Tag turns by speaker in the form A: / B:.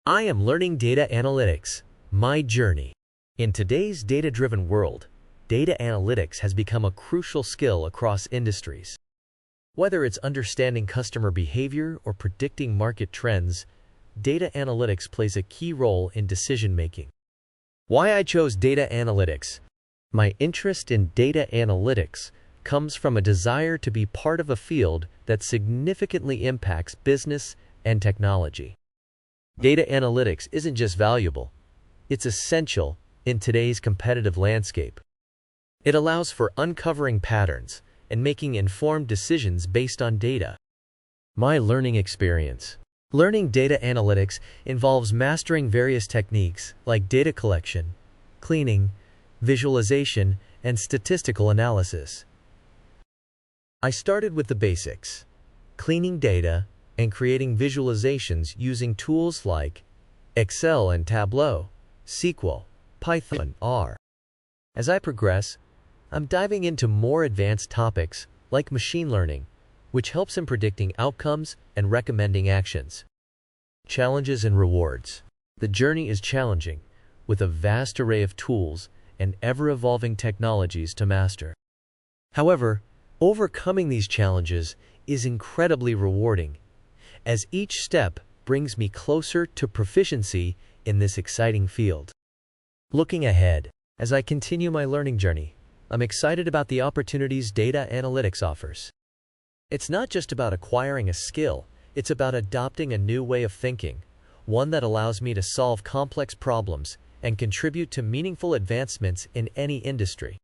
A: I am learning data analytics, my journey. In today's data-driven world, data analytics has become a crucial skill across industries. Whether it's understanding customer behavior or predicting market trends, data analytics plays a key role in decision-making. Why I chose data analytics? My interest in data analytics comes from a desire to be part of a field that significantly impacts business and technology. Data analytics isn't just valuable, it's essential in today's competitive landscape. It allows for uncovering patterns and making informed decisions based on data. My learning experience. Learning data analytics involves mastering various techniques like data collection, cleaning, visualization, and statistical analysis. I started with the basics, cleaning data and creating visualizations using tools like Excel and Tableau, SQL, Python, R. As I progress, I'm diving into more advanced topics like machine learning, which helps in predicting outcomes and recommending actions. Challenges and rewards. The journey is challenging, with a vast array of tools and ever-evolving technologies to master. However, overcoming these challenges is incredibly rewarding, as each step brings me closer to proficiency in this exciting field. Looking ahead, as I continue my learning journey, I'm excited about the opportunities data analytics offers. It's not just about acquiring a skill, it's about adopting a new way of thinking, one that allows me to solve complex problems and contribute to meaningful advancements in any industry.